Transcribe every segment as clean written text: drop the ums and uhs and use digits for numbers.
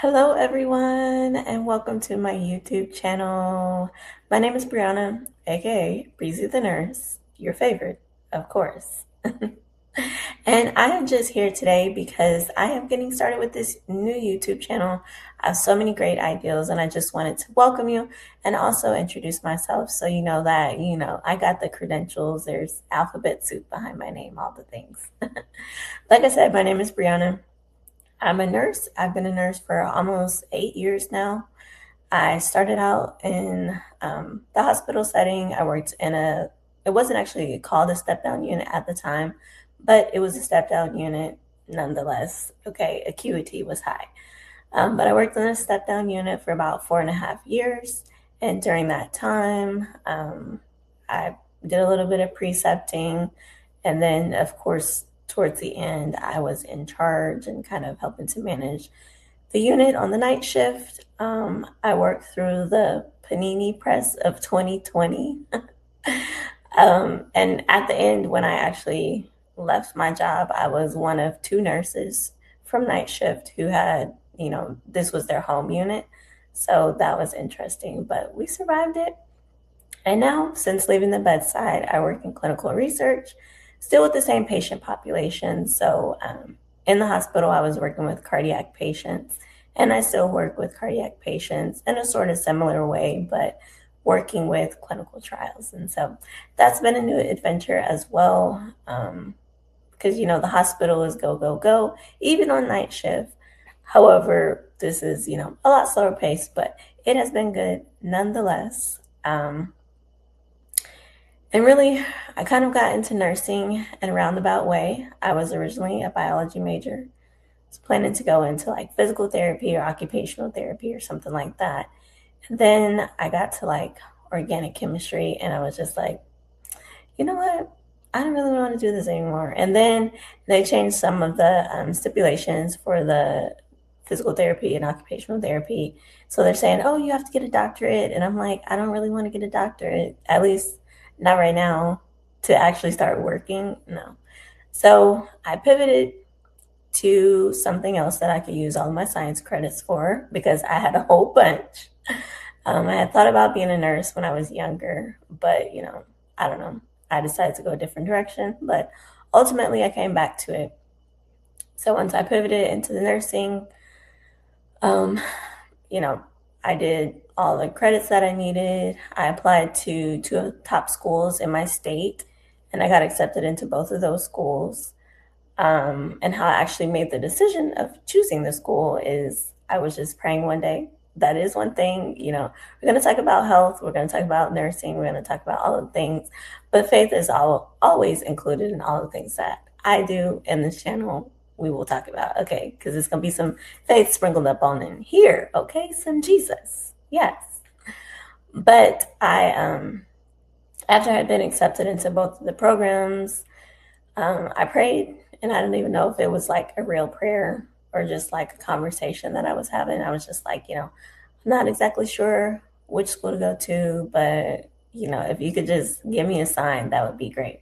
Hello, everyone, and welcome to my YouTube channel. My name is Brianna, aka Breezy the Nurse, your favorite, of course. And I am just here today because I am getting started with this new YouTube channel. I have so many great ideas, and I just wanted to welcome you and also introduce myself so you know that, I got the credentials. There's alphabet soup behind my name, all the things. Like I said, my name is Brianna. I'm a nurse. I've been a nurse for almost 8 years now. I started out in the hospital setting. I worked in it wasn't actually called a step down unit at the time, but it was a step down unit nonetheless. Okay, acuity was high. But I worked in a step down unit for about 4.5 years. And during that time, I did a little bit of precepting. And then, of course, towards the end, I was in charge and kind of helping to manage the unit on the night shift. I worked through the Panini press of 2020. And at the end, when I actually left my job, I was one of two nurses from night shift who had, this was their home unit. So that was interesting, but we survived it. And now, since leaving the bedside, I work in clinical research, still with the same patient population. So, in the hospital, I was working with cardiac patients, and I still work with cardiac patients in a sort of similar way, but working with clinical trials. And so that's been a new adventure as well. Because, the hospital is go, go, go, even on night shift. However, this is, a lot slower pace, but it has been good nonetheless. And really, I kind of got into nursing in a roundabout way. I was originally a biology major. I was planning to go into like physical therapy or occupational therapy or something like that. And then I got to like organic chemistry and I was just like, you know what? I don't really want to do this anymore. And then they changed some of the stipulations for the physical therapy and occupational therapy. So they're saying, oh, you have to get a doctorate. And I'm like, I don't really want to get a doctorate, at least not right now, to actually start working. No. So I pivoted to something else that I could use all of my science credits for because I had a whole bunch. I had thought about being a nurse when I was younger, but I don't know. I decided to go a different direction, but ultimately I came back to it. So once I pivoted into the nursing, um, you know, I did all the credits that I needed. I applied to two of the top schools in my state, and I got accepted into both of those schools. And how I actually made the decision of choosing the school is I was just praying one day. That is one thing, we're going to talk about health, we're going to talk about nursing, we're going to talk about all the things, but faith is always included in all the things that I do in this channel. We will talk about, okay, because it's going to be some faith sprinkled up on in here, okay, some Jesus, yes. But after I had been accepted into both of the programs, I prayed, and I don't even know if it was like a real prayer or just like a conversation that I was having. I was just like, I'm not exactly sure which school to go to, but if you could just give me a sign, that would be great.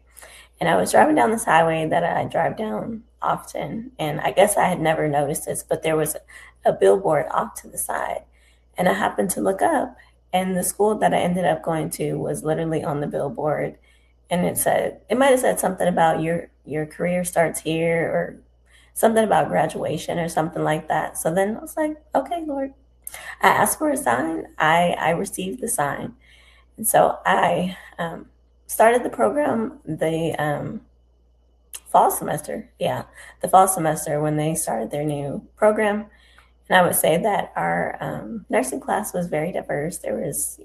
And I was driving down this highway that I drive down often, and I guess I had never noticed this, but there was a billboard off to the side, and I happened to look up, and the school that I ended up going to was literally on the billboard, and it might have said something about your career starts here or something about graduation or something like that. So then I was like, okay, Lord. I asked for a sign. I received the sign. And so I started the program the fall semester. Yeah, the fall semester when they started their new program. And I would say that our nursing class was very diverse. There was,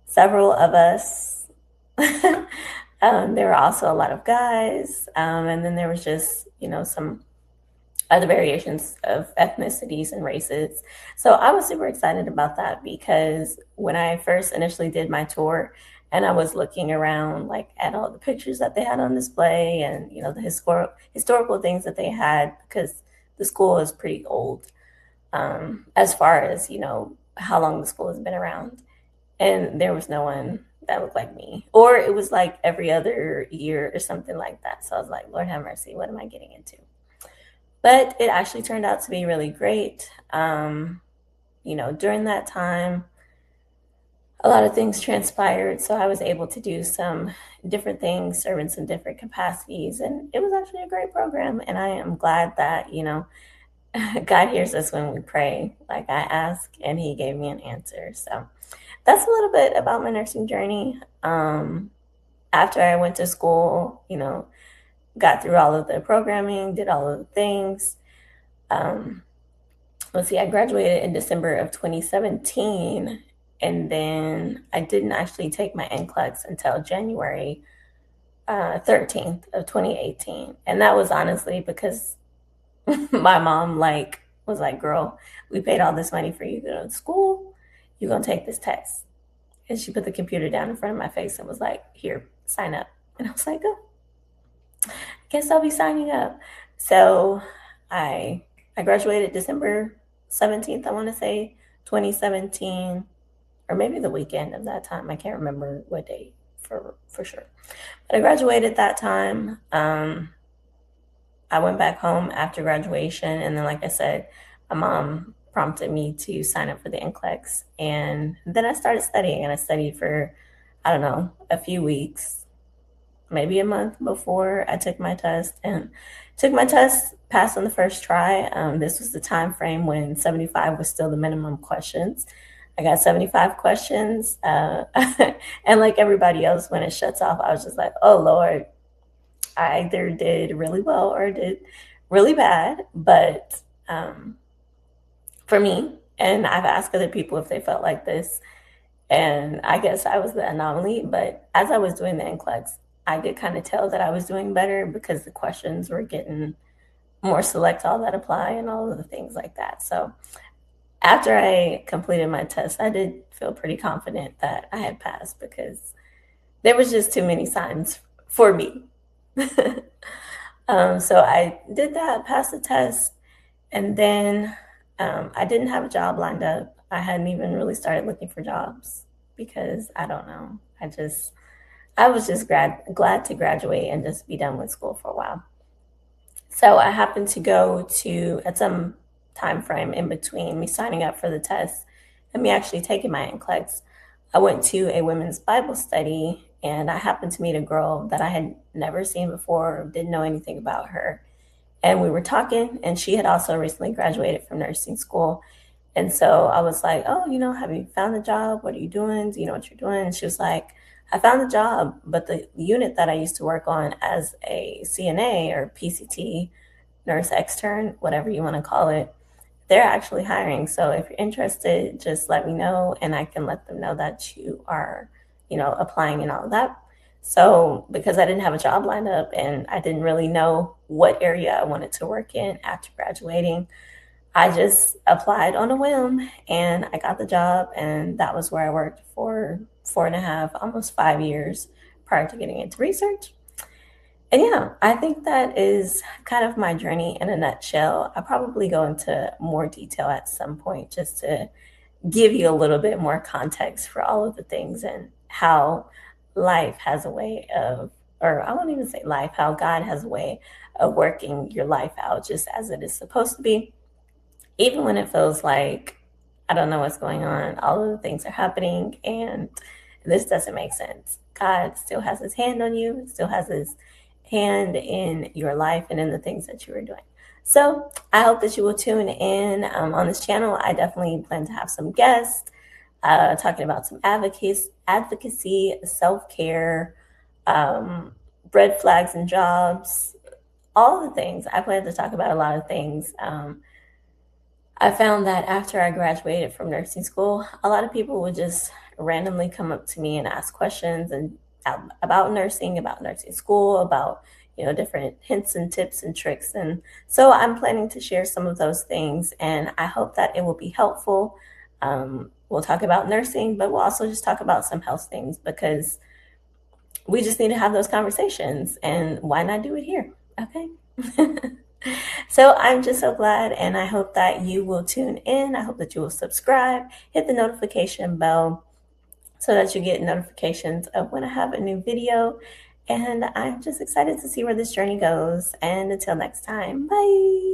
several of us. There were also a lot of guys, and then there was just some other variations of ethnicities and races. So I was super excited about that because when I first initially did my tour, and I was looking around like at all the pictures that they had on display, and the historical things that they had because the school is pretty old, as far as how long the school has been around, and there was no one that looked like me, or it was like every other year or something like that. So I was like, Lord have mercy, what am I getting into? But it actually turned out to be really great. During that time, a lot of things transpired. So I was able to do some different things, serve in some different capacities. And it was actually a great program. And I am glad that, God hears us when we pray. Like I asked, and He gave me an answer. So that's a little bit about my nursing journey. After I went to school, got through all of the programming, did all of the things. Um, let's see, I graduated in December of 2017, and then I didn't actually take my NCLEX until January 13th of 2018. And that was honestly because my mom was like, girl, we paid all this money for you to go to school. You're going to take this test. And she put the computer down in front of my face and was like, here, sign up. And I was like, oh, I guess I'll be signing up. So I I graduated December 17th, I want to say, 2017, or maybe the weekend of that time. I can't remember what day for sure. But I graduated that time. I went back home after graduation, and then, like I said, my mom prompted me to sign up for the NCLEX, and then I started studying, and I studied for, I don't know, a few weeks, maybe a month before I took my test, and took my test, passed on the first try. This was the time frame when 75 was still the minimum questions. I got 75 questions, and like everybody else, when it shuts off, I was just like, oh Lord, I either did really well or did really bad. But for me, and I've asked other people if they felt like this, and I guess I was the anomaly. But as I was doing the NCLEX, I did kind of tell that I was doing better because the questions were getting more select all that apply and all of the things like that. So after I completed my test, I did feel pretty confident that I had passed because there was just too many signs for me. So I did that, passed the test, and then I didn't have a job lined up. I hadn't even really started looking for jobs because I don't know. I was just glad to graduate and just be done with school for a while. So I happened to go to at some time frame in between me signing up for the test and me actually taking my NCLEX. I went to a women's Bible study, and I happened to meet a girl that I had never seen before, didn't know anything about her. And we were talking, and she had also recently graduated from nursing school. And so I was like, oh, have you found a job? What are you doing? Do you know what you're doing? And she was like, I found a job, but the unit that I used to work on as a CNA or PCT, nurse extern, whatever you want to call it, they're actually hiring. So if you're interested, just let me know, and I can let them know that you are, applying and all of that. So because I didn't have a job lined up and I didn't really know what area I wanted to work in after graduating, I just applied on a whim and I got the job. And that was where I worked for 4.5, almost 5 years prior to getting into research. And yeah, I think that is kind of my journey in a nutshell. I'll probably go into more detail at some point just to give you a little bit more context for all of the things and how life has a way of, or I won't even say life, how God has a way of working your life out just as it is supposed to be. Even when it feels like I don't know what's going on, all of the things are happening and this doesn't make sense. God still has his hand on you, still has his hand in your life and in the things that you are doing. So I hope that you will tune in on this channel. I definitely plan to have some guests talking about some advocacy, self-care, red flags and jobs, all the things. I plan to talk about a lot of things. I found that after I graduated from nursing school, a lot of people would just randomly come up to me and ask questions and about nursing, about nursing school, about different hints and tips and tricks. And so I'm planning to share some of those things, and I hope that it will be helpful. We'll talk about nursing, but we'll also just talk about some health things because we just need to have those conversations. And why not do it here? Okay. So I'm just so glad, and I hope that you will tune in. I hope that you will subscribe, hit the notification bell so that you get notifications of when I have a new video. And I'm just excited to see where this journey goes. And until next time, bye.